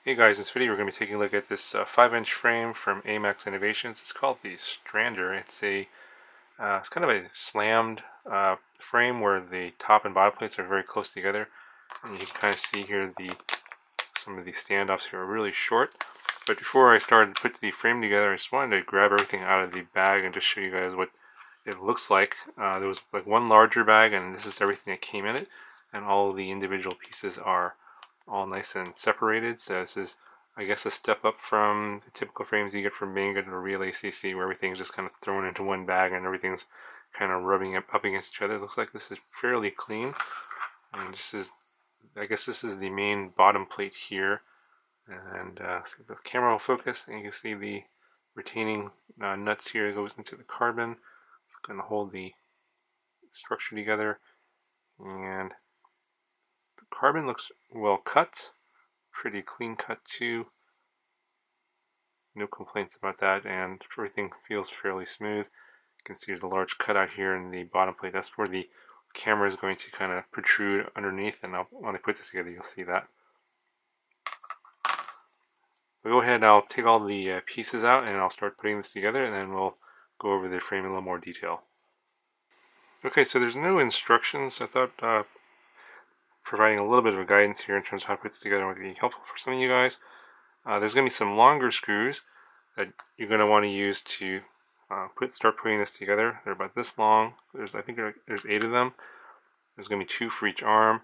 Hey guys, in this video we're going to be taking a look at this 5-inch frame from AMAX Innovations. It's called the Standar. It's kind of a slammed frame where the top and bottom plates are very close together. And you can kind of see here some of the standoffs here are really short. But before I started to put the frame together, I just wanted to grab everything out of the bag and just show you guys what it looks like. There was like one larger bag, and this is everything that came in it, and all of the individual pieces are all nice and separated. So this is, I guess, a step up from the typical frames you get from Banggood or Real ACC, where everything's just kind of thrown into one bag and everything's kind of rubbing up against each other. It looks like this is fairly clean. And I guess this is the main bottom plate here. And so the camera will focus, and you can see the retaining nuts here that goes into the carbon. It's going to hold the structure together. And the carbon looks well cut, pretty clean cut too. No complaints about that, and everything feels fairly smooth. You can see there's a large cutout here in the bottom plate. That's where the camera is going to kind of protrude underneath, and when I put this together you'll see that. We'll go ahead and I'll take all the pieces out and I'll start putting this together, and then we'll go over the frame in a little more detail. Okay, so there's no instructions. I thought providing a little bit of guidance here in terms of how to put this together would be helpful for some of you guys. There's going to be some longer screws that you're going to want to use to start putting this together. They're about this long. I think there's 8 of them. There's going to be 2 for each arm,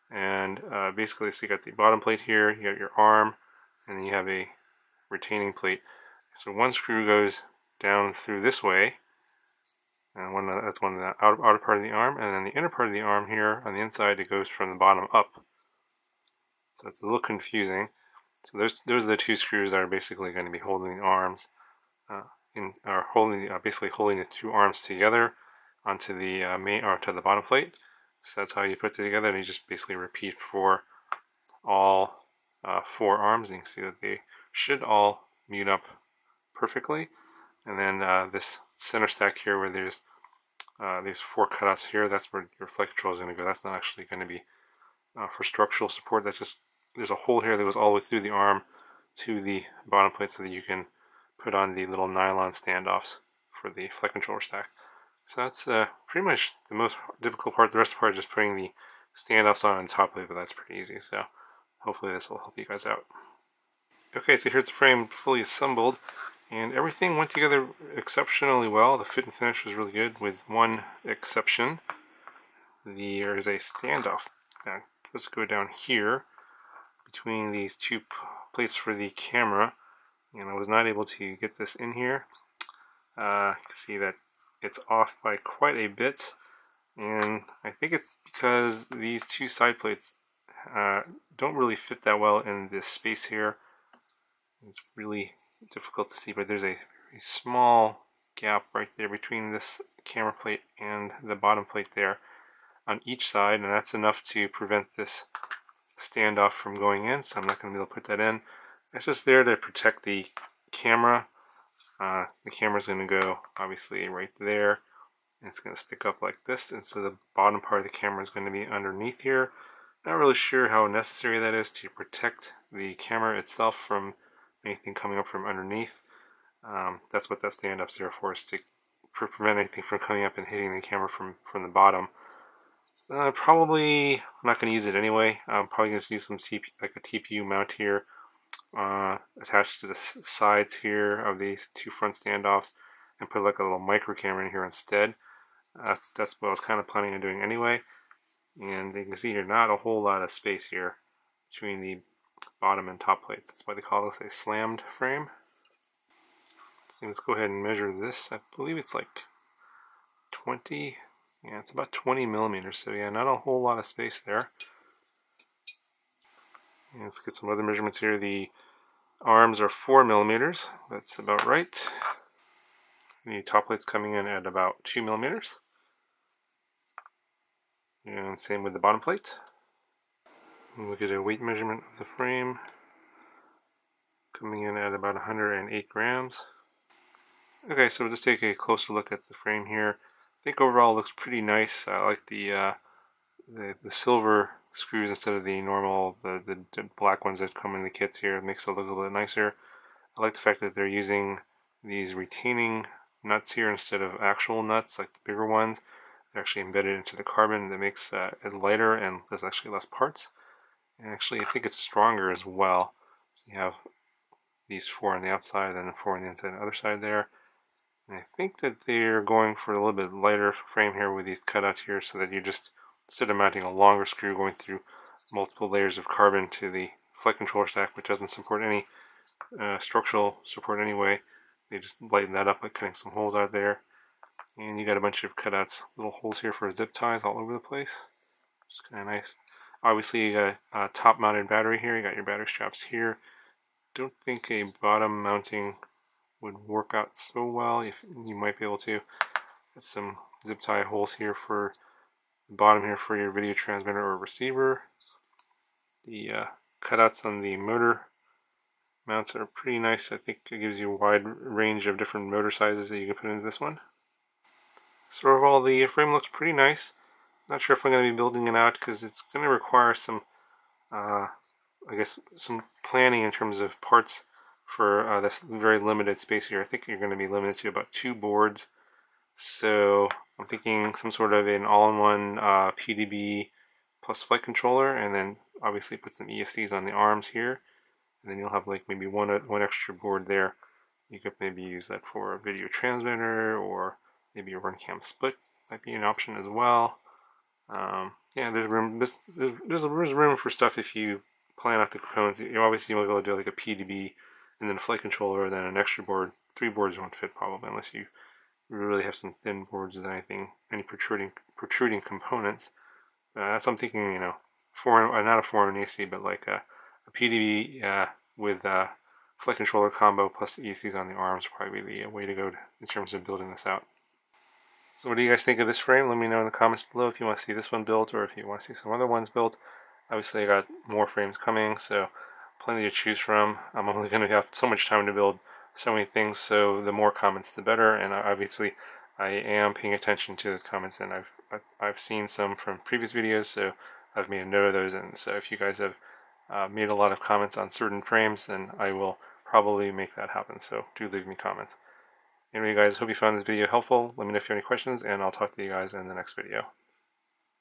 and basically, so you got the bottom plate here, you got your arm, and then you have a retaining plate. So one screw goes down through this way, and that's one of the outer part of the arm, and then the inner part of the arm here on the inside, it goes from the bottom up. So it's a little confusing. So those are the 2 screws that are basically going to be holding the arms, basically holding the 2 arms together onto the to the bottom plate. So that's how you put it together, and you just basically repeat for all 4 arms. And you can see that they should all mute up perfectly. And then this center stack here, where there's these 4 cutouts here, that's where your flight control is going to go. That's not actually going to be for structural support. That's just, there's a hole here that goes all the way through the arm to the bottom plate so that you can put on the little nylon standoffs for the flight controller stack. So that's pretty much the most difficult part. The rest of the part is just putting the standoffs on the top plate, but that's pretty easy. So hopefully this will help you guys out. Okay, so here's the frame fully assembled, and everything went together exceptionally well. The fit and finish was really good, with one exception. There is a standoff. Now, let's go down here between these 2 plates for the camera, and I was not able to get this in here. You can see that it's off by quite a bit, and I think it's because these 2 side plates don't really fit that well in this space here. It's really difficult to see, but there's a very small gap right there between this camera plate and the bottom plate there on each side, and that's enough to prevent this standoff from going in, so I'm not going to be able to put that in. It's just there to protect the camera. The camera's going to go obviously right there, and it's going to stick up like this, and so the bottom part of the camera is going to be underneath here. Not really sure how necessary that is to protect the camera itself from anything coming up from underneath. That's what that standoff's there for, is to prevent anything from coming up and hitting the camera from the bottom. Probably I'm not going to use it anyway. I'm probably going to use some like a TPU mount here attached to the sides here of these 2 front standoffs, and put like a little micro camera in here instead. That's what I was kind of planning on doing anyway. And you can see here, not a whole lot of space here between the bottom and top plates. That's why they call this a slammed frame. So let's go ahead and measure this. I believe it's like 20. Yeah, it's about 20 millimeters, so yeah, not a whole lot of space there. And let's get some other measurements here. The arms are 4 millimeters. That's about right. The top plate's coming in at about 2 millimeters. And same with the bottom plate. And we'll get a weight measurement of the frame. Coming in at about 108 grams. Okay, so we'll just take a closer look at the frame here. I think overall it looks pretty nice. I like the silver screws instead of the normal, the black ones that come in the kits here. It makes it look a little bit nicer. I like the fact that they're using these retaining nuts here instead of actual nuts like the bigger ones. They're actually embedded into the carbon. That makes it lighter, and there's actually less parts. And actually, I think it's stronger as well. So you have these 4 on the outside and 4 on the inside and the other side there. And I think that they're going for a little bit lighter frame here with these cutouts here, so that you just, instead of mounting a longer screw going through multiple layers of carbon to the flight controller stack, which doesn't support any structural support anyway, they just lighten that up by cutting some holes out there. And you got a bunch of cutouts, little holes here for zip ties all over the place. It's kind of nice. Obviously, you got a top-mounted battery here. You got your battery straps here. Don't think a bottom mounting would work out so well. If you might be able to get some zip tie holes here for the bottom here for your video transmitter or receiver. The cutouts on the motor mounts are pretty nice. I think it gives you a wide range of different motor sizes that you can put into this one. So overall, the frame looks pretty nice. Not sure if I'm going to be building it out because it's going to require some, I guess, some planning in terms of parts for this very limited space here. I think you're going to be limited to about 2 boards. So I'm thinking some sort of an all-in-one PDB plus flight controller, and then obviously put some ESCs on the arms here. And then you'll have like maybe one extra board there. You could maybe use that for a video transmitter, or maybe a run cam split might be an option as well. Yeah, there's room. There's room for stuff if you plan out the components. You obviously won't be able to do like a PDB and then a flight controller, then an extra board. 3 boards won't fit probably unless you really have some thin boards and any protruding components. So I'm thinking, you know, not a 4-in AC, but like a PDB with flight controller combo plus ECs on the arms would probably be the way to go in terms of building this out. So what do you guys think of this frame? Let me know in the comments below if you want to see this one built or if you want to see some other ones built. Obviously I got more frames coming, so plenty to choose from. I'm only going to have so much time to build so many things, so the more comments the better. And obviously I am paying attention to those comments, and I've seen some from previous videos, so I've made a note of those. And so if you guys have made a lot of comments on certain frames, then I will probably make that happen. So do leave me comments. Anyway, guys, hope you found this video helpful. Let me know if you have any questions, and I'll talk to you guys in the next video.